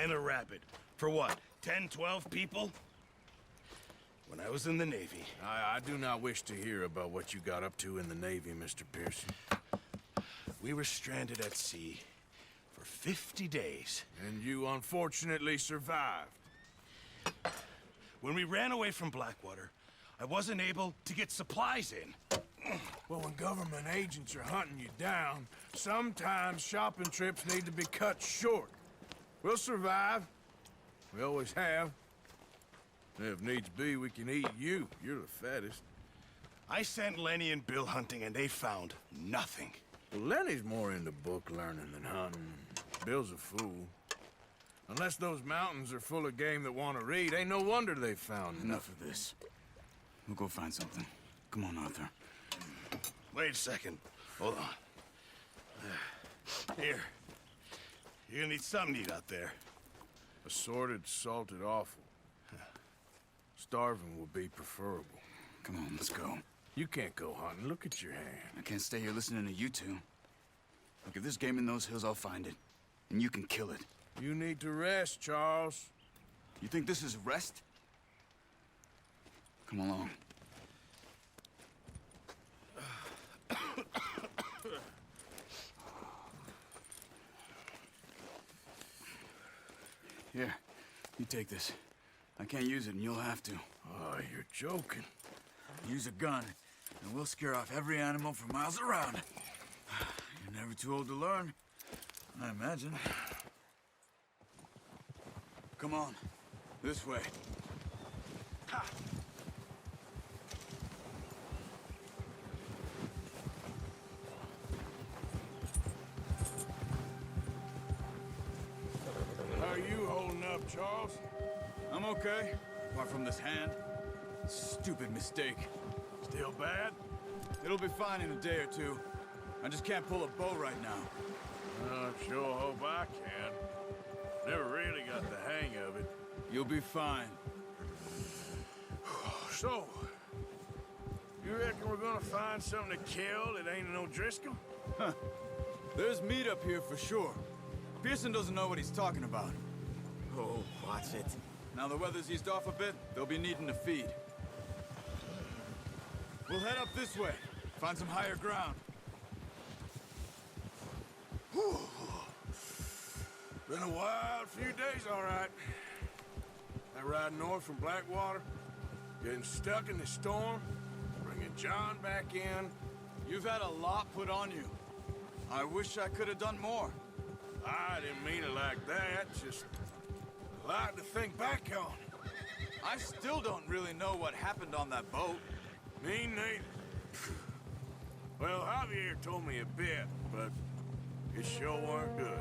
and a rabbit. For what, 10, 12 people? When I was in the Navy... I do not wish to hear about what you got up to in the Navy, Mr. Pearson. We were stranded at sea for 50 days. And you unfortunately survived. When we ran away from Blackwater, I wasn't able to get supplies in. Well, when government agents are hunting you down, sometimes shopping trips need to be cut short. We'll survive. We always have. If needs be, we can eat you. You're the fattest. I sent Lenny and Bill hunting, and they found nothing. Well, Lenny's more into book learning than hunting. Bill's a fool. Unless those mountains are full of game that want to read, ain't no wonder they found Enough of this. We'll go find something. Come on, Arthur. Wait a second. Hold on. Here. You're gonna need something to eat out there. Assorted, salted offal. Starving will be preferable. Come on, let's go. You can't go hunting. Look at your hand. I can't stay here listening to you two. Look, if there's game in those hills, I'll find it. And you can kill it. You need to rest, Charles. You think this is rest? Come along. Here, you take this. I can't use it, and you'll have to. Oh, you're joking. Use a gun, and we'll scare off every animal for miles around. You're never too old to learn, I imagine. Come on, this way. Ha! How are you holding up, Charles? I'm okay, apart from this hand. Stupid mistake. Still bad? It'll be fine in a day or two. I just can't pull a bow right now. I sure hope I can. Never really got the hang of it. You'll be fine. So, you reckon we're gonna find something to kill that ain't no Driscoll? Huh. There's meat up here for sure. Pearson doesn't know what he's talking about. Oh, watch it. Now the weather's eased off a bit, they'll be needing to feed. We'll head up this way. Find some higher ground. Whew. Been a wild few days, all right. That ride north from Blackwater, getting stuck in the storm, bringing John back in. You've had a lot put on you. I wish I could have done more. I didn't mean it like that, just a lot to think back on. I still don't really know what happened on that boat. Me neither. Well, Javier told me a bit, but it sure weren't good.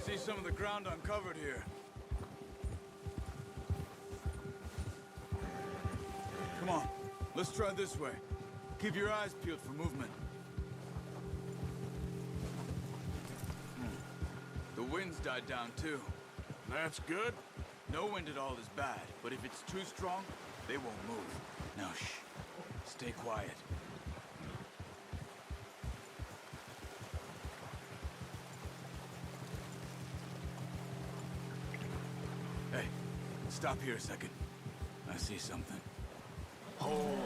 See some of the ground uncovered here. Come on, let's try this way. Keep your eyes peeled for movement. The wind's died down too. That's good. No wind at all is bad, but if it's too strong, they won't move. Now shh, stay quiet. Hey, stop here a second. I see something. Hold.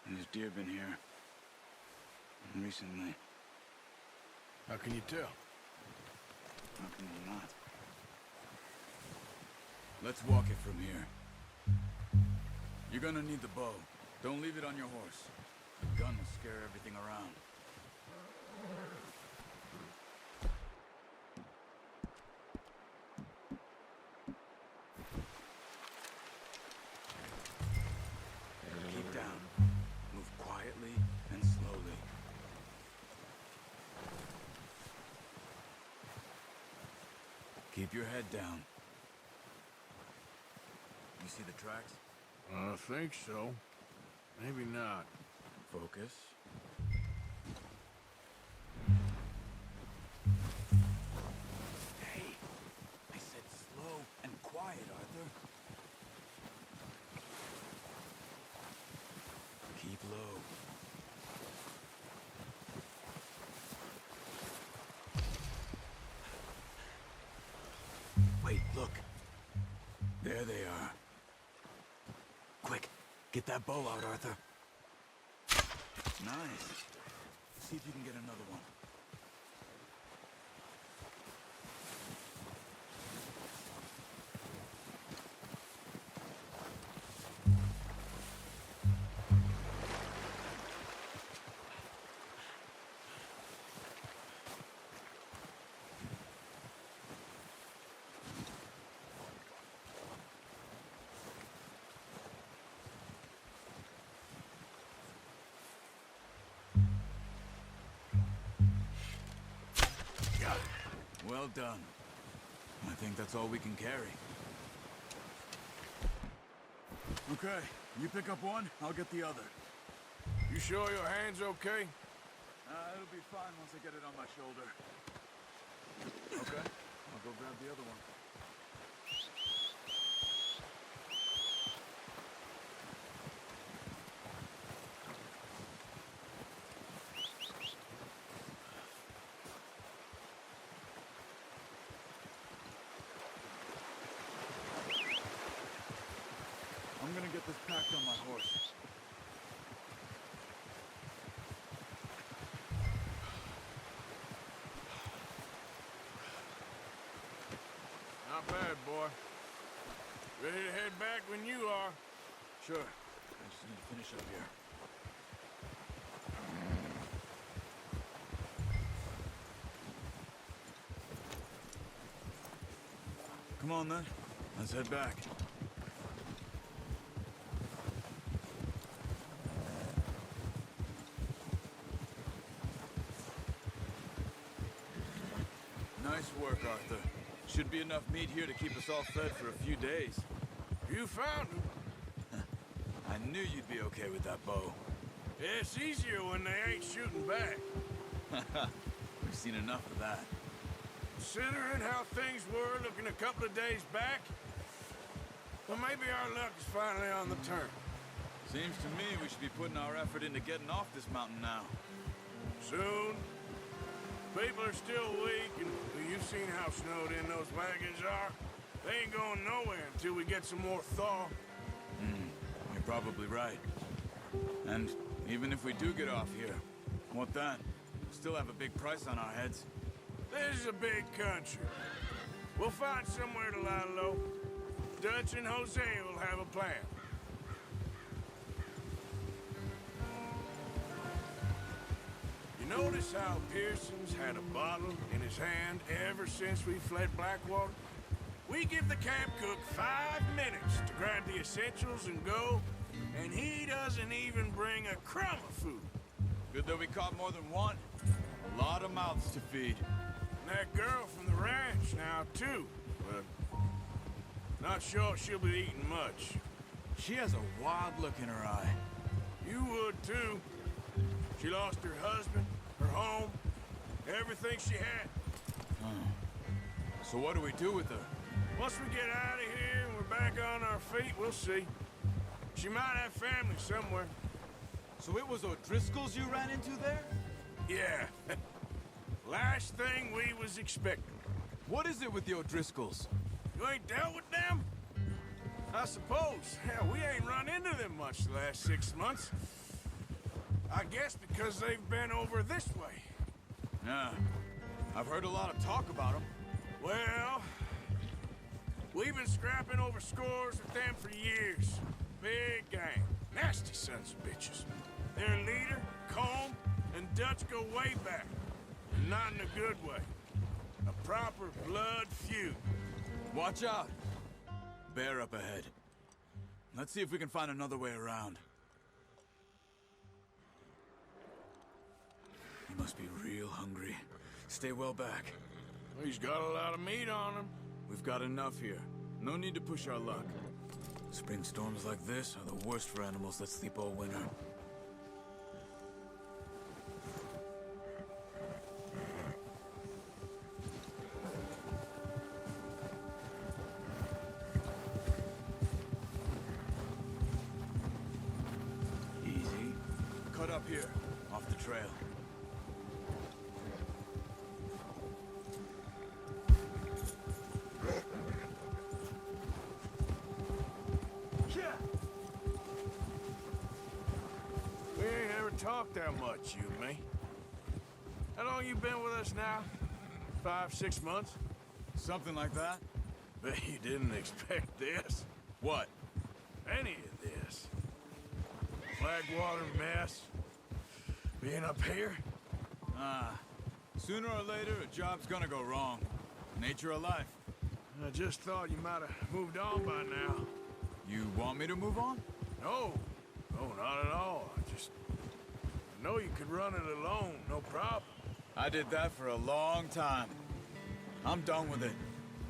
There's deer been here. Recently. How can you tell? How can you not? Let's walk it from here. You're gonna need the bow. Don't leave it on your horse. The gun will scare everything around. Keep down. Move quietly and slowly. Keep your head down. You see the tracks? I think so. Maybe not. Focus. Hey, I said slow and quiet, Arthur. Keep low. Wait, look. There they are. Quick, get that bow out, Arthur. Nice. See if you can get another one. Well done. I think that's all we can carry. Okay, you pick up one, I'll get the other. You sure your hand's okay? It'll be fine once I get it on my shoulder. Okay, I'll go grab the other one. I'm gonna get this packed on my horse. Not bad, boy. Ready to head back when you are. Sure, I just need to finish up here. Come on then, let's head back. Nice work, Arthur. Should be enough meat here to keep us all fed for a few days. You found him. I knew you'd be okay with that bow. It's easier when they ain't shooting back. We've seen enough of that. Considering how things were looking a couple of days back, well, maybe our luck is finally on the turn. Seems to me we should be putting our effort into getting off this mountain now. Soon. People are still weak, and well, you've seen how snowed in those wagons are. They ain't going nowhere until we get some more thaw. You're probably right. And even if we do get off here, what then? We still have a big price on our heads. This is a big country. We'll find somewhere to lie low. Dutch and Jose will have a plan. You notice how Pearson's had a bottle in his hand ever since we fled Blackwater? We give the camp cook 5 minutes to grab the essentials and go, and he doesn't even bring a crumb of food. Good that we caught more than one. A lot of mouths to feed. And that girl from the ranch now, too. But not sure she'll be eating much. She has a wild look in her eye. You would, too. She lost her husband, her home, everything she had. So what do we do with her? Once we get out of here and we're back on our feet, we'll see. She might have family somewhere. So it was O'Driscoll's you ran into there? Yeah. Last thing we was expecting. What is it with the O'Driscolls? You ain't dealt with them? I suppose. Hell, we ain't run into them much the last 6 months. I guess because they've been over this way. Yeah. I've heard a lot of talk about them. Well, we've been scrapping over scores with them for years. Big gang. Nasty sons of bitches. Their leader, Colm, and Dutch go way back. And not in a good way. A proper blood feud. Watch out! Bear up ahead. Let's see if we can find another way around. He must be real hungry. Stay well back. He's got a lot of meat on him. We've got enough here. No need to push our luck. Spring storms like this are the worst for animals that sleep all winter. Easy. Cut up here, off the trail. We ain't ever talked that much, you and me. How long you been with us now? 5, 6 months? Something like that? Bet you didn't expect this. What? Any of this. Blackwater mess. Being up here? Sooner or later, a job's gonna go wrong. Nature of life. I just thought you might have moved on by now. You want me to move on? No. No, not at all. I know you could run it alone, no problem. I did that for a long time. I'm done with it.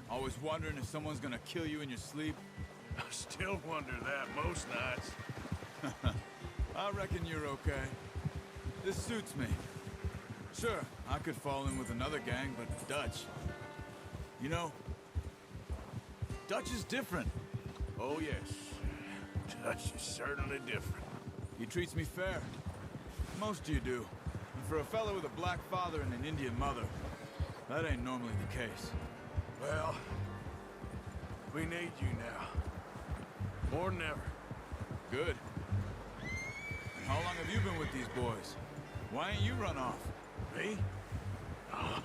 Always wondering if someone's gonna kill you in your sleep. I still wonder that most nights. I reckon you're okay. This suits me. Sure, I could fall in with another gang, but Dutch... You know, Dutch is different. Oh, yes. Dutch is certainly different. He treats me fair. Most of you do. And for a fellow with a black father and an Indian mother, that ain't normally the case. Well, we need you now. More than ever. Good. And how long have you been with these boys? Why ain't you run off? Me? Oh,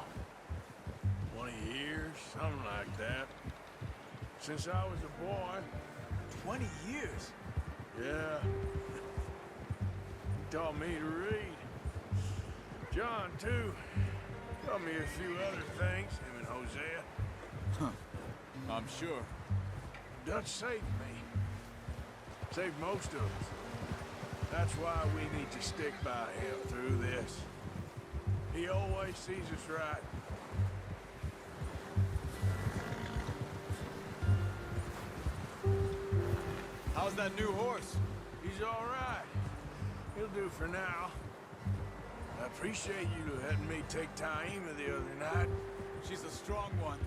20 years, something like that. Since I was a boy. 20 years? Yeah. He taught me to read. John, too. Taught me a few other things, him and Hosea. I'm sure. Dutch saved me. Saved most of us. That's why we need to stick by him through this. He always sees us right. How's that new horse? He's all right. He'll do for now. I appreciate you letting me take Taima the other night. She's a strong one.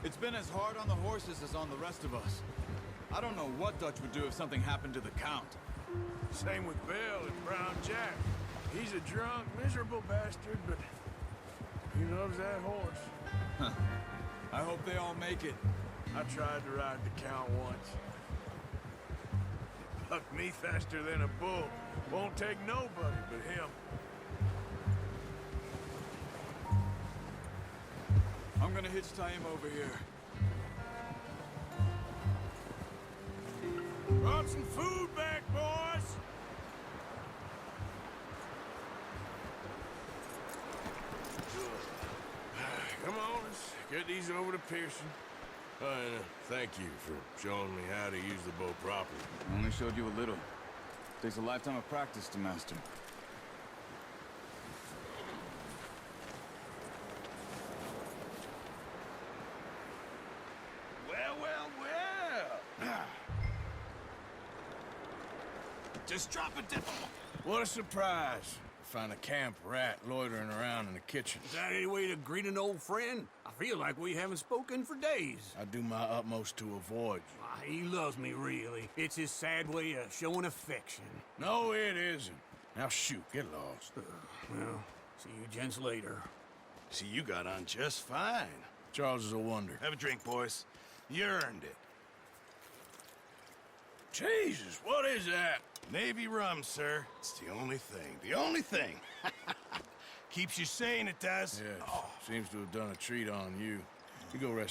It's been as hard on the horses as on the rest of us. I don't know what Dutch would do if something happened to the Count. Same with Bill and Brown Jack. He's a drunk, miserable bastard, but he loves that horse. I hope they all make it. I tried to ride the Count once. Bucked me faster than a bull. Won't take nobody but him. I'm gonna hitch tie him over here. Brought some food back, boys! Come on, let's get these over to Pearson. And thank you for showing me how to use the bow properly. I only showed you a little. Takes a lifetime of practice to master. Well, well, well. Just drop it down. What a surprise. Find a camp rat loitering around in the kitchen. Is that any way to greet an old friend? I feel like we haven't spoken for days. I do my utmost to avoid you. He loves me, really. It's his sad way of showing affection. No, it isn't. Now shoot, get lost. Well, see you gents later. See, you got on just fine. Charles is a wonder. Have a drink, boys. You earned it. Jesus, what is that? Navy rum, sir. It's the only thing. The only thing. Keeps you sane, it does. Yes, seems to have done a treat on you. You go rest